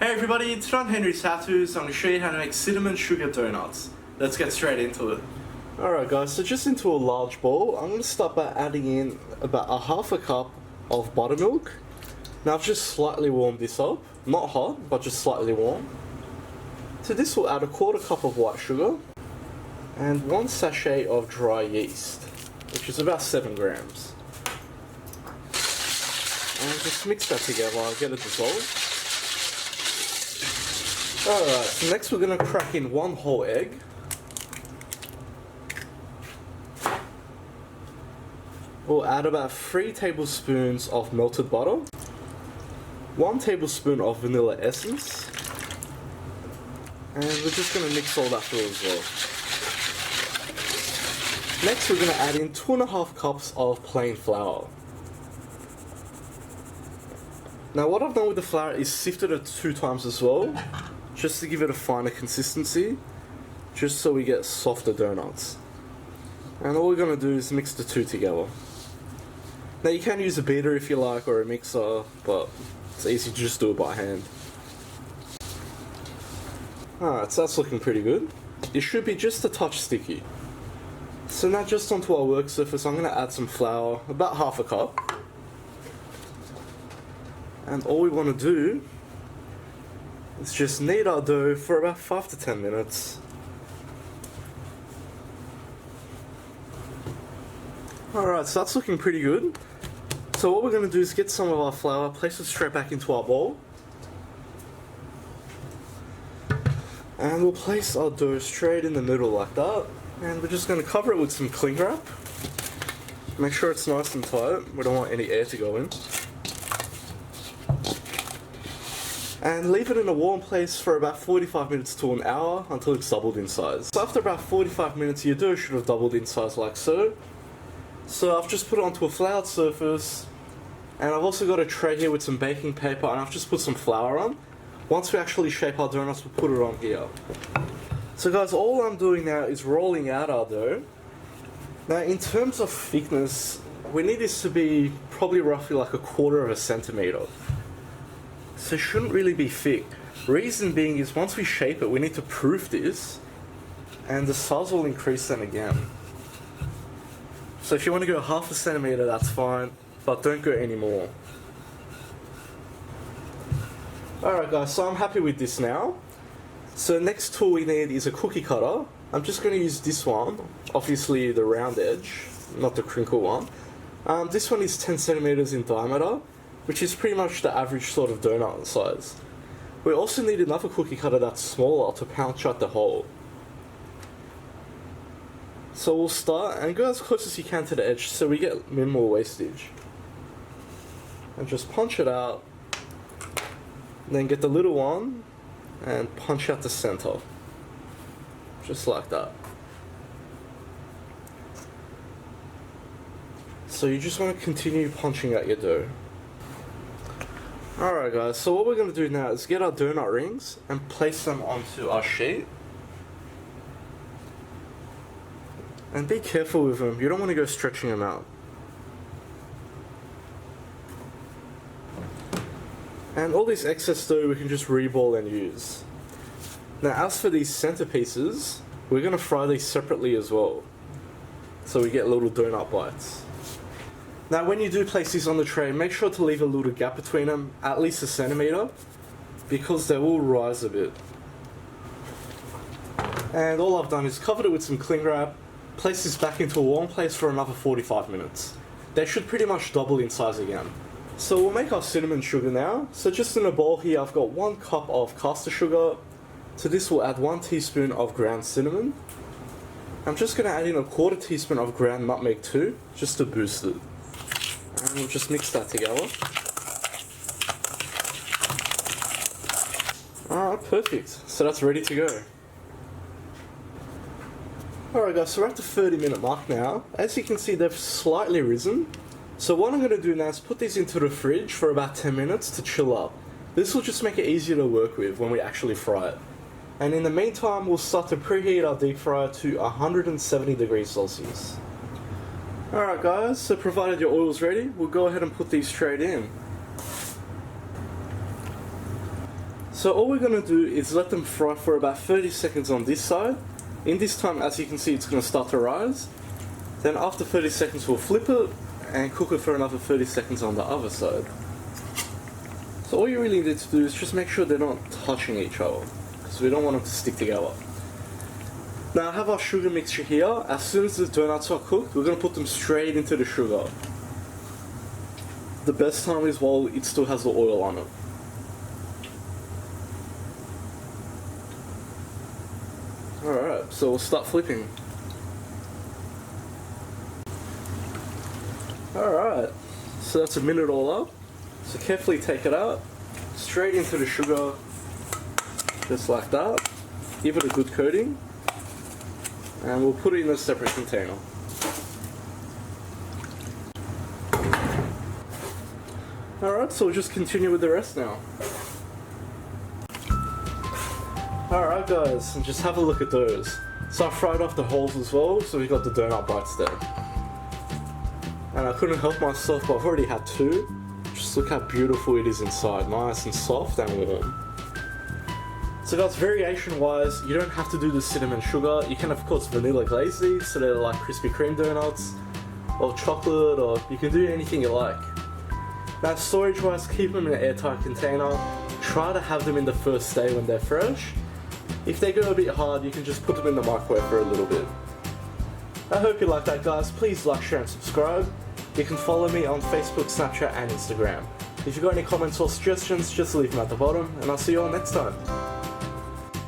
Hey everybody, today on Henry's How To, so I'm going to show you how to make cinnamon sugar donuts. Let's get straight into it. Alright guys, so just into a large bowl, I'm going to start by adding in about a half a cup of buttermilk. Now I've just slightly warmed this up, not hot, but just slightly warm. To this we'll add a quarter cup of white sugar and 1 sachet of dry yeast, which is about 7 grams. And just mix that together and get it dissolved. Alright, so next we're going to crack in 1 whole egg. We'll add about 3 tablespoons of melted butter, 1 tablespoon of vanilla essence, and we're just going to mix all that through as well. Next we're going to add in 2.5 cups of plain flour. Now what I've done with the flour is sifted it 2 times as well, just to give it a finer consistency, just so we get softer donuts. And all we're going to do is mix the two together. Now you can use a beater if you like, or a mixer, but it's easy to just do it by hand. Alright, so that's looking pretty good. It should be just a touch sticky. So now just onto our work surface, I'm going to add some flour, about half a cup. And all we want to do is just knead our dough for about 5 to 10 minutes. Alright, so that's looking pretty good. So what we're going to do is get some of our flour, place it straight back into our bowl. And we'll place our dough straight in the middle like that. And we're just going to cover it with some cling wrap. Make sure it's nice and tight, we don't want any air to go in. And leave it in a warm place for about 45 minutes to an hour until it's doubled in size. So after about 45 minutes your dough should have doubled in size like so. So I've just put it onto a floured surface, and I've also got a tray here with some baking paper, and I've just put some flour on. Once we actually shape our donuts, we'll put it on here. So guys, all I'm doing now is rolling out our dough. Now in terms of thickness, we need this to be probably roughly like 1/4 centimeter. So it shouldn't really be thick. Reason being is once we shape it, we need to proof this, and the size will increase then again. So if you want to go 1/2 centimeter, that's fine, but don't go any more. Alright guys, so I'm happy with this now. So next tool we need is a cookie cutter. I'm just going to use this one, obviously the round edge, not the crinkle one. This one is 10 centimeters in diameter, which is pretty much the average sort of donut size. We also need another cookie cutter that's smaller to punch out the hole. So we'll start and go as close as you can to the edge so we get minimal wastage. And just punch it out. Then get the little one and punch out the center. Just like that. So you just want to continue punching out your dough. Alright guys, so what we're going to do now is get our donut rings and place them onto our sheet. And be careful with them, you don't want to go stretching them out. And all this excess dough we can just reball and use. Now as for these centerpieces, we're going to fry these separately as well, so we get little donut bites. Now when you do place these on the tray, make sure to leave a little gap between them, at least 1 centimeter, because they will rise a bit. And all I've done is covered it with some cling wrap, place this back into a warm place for another 45 minutes. They should pretty much double in size again. So we'll make our cinnamon sugar now. So just in a bowl here I've got 1 cup of caster sugar. To this we'll add 1 teaspoon of ground cinnamon. I'm just going to add in a 1/4 teaspoon of ground nutmeg too, just to boost it. And we'll just mix that together. Alright, perfect. So that's ready to go. Alright guys, so we're at the 30-minute mark now. As you can see, they've slightly risen. So what I'm going to do now is put these into the fridge for about 10 minutes to chill up. This will just make it easier to work with when we actually fry it. And in the meantime, we'll start to preheat our deep fryer to 170 degrees Celsius. Alright guys, so provided your oil's ready, we'll go ahead and put these straight in. So all we're going to do is let them fry for about 30 seconds on this side. In this time, as you can see, it's going to start to rise. Then after 30 seconds we'll flip it and cook it for another 30 seconds on the other side. So all you really need to do is just make sure they're not touching each other, because we don't want them to stick together. Now I have our sugar mixture here. As soon as the donuts are cooked, we're going to put them straight into the sugar. The best time is while it still has the oil on it. Alright, so we'll start flipping. Alright, so that's a minute all up. So carefully take it out, straight into the sugar, just like that. Give it a good coating, and we'll put it in a separate container. Alright, so we'll just continue with the rest now. Alright guys, and just have a look at those. So I fried off the holes as well, so we got the donut bites there. And I couldn't help myself, but I've already had two. Just look how beautiful it is inside, nice and soft and warm. So guys, variation wise, you don't have to do the cinnamon sugar. You can of course vanilla glaze these, so they're like Krispy Kreme donuts, or chocolate, or you can do anything you like. Now storage wise, keep them in an airtight container. Try to have them in the first day when they're fresh. If they go a bit hard, you can just put them in the microwave for a little bit. I hope you like that guys. Please like, share and subscribe. You can follow me on Facebook, Snapchat and Instagram. If you've got any comments or suggestions, just leave them at the bottom, and I'll see you all next time.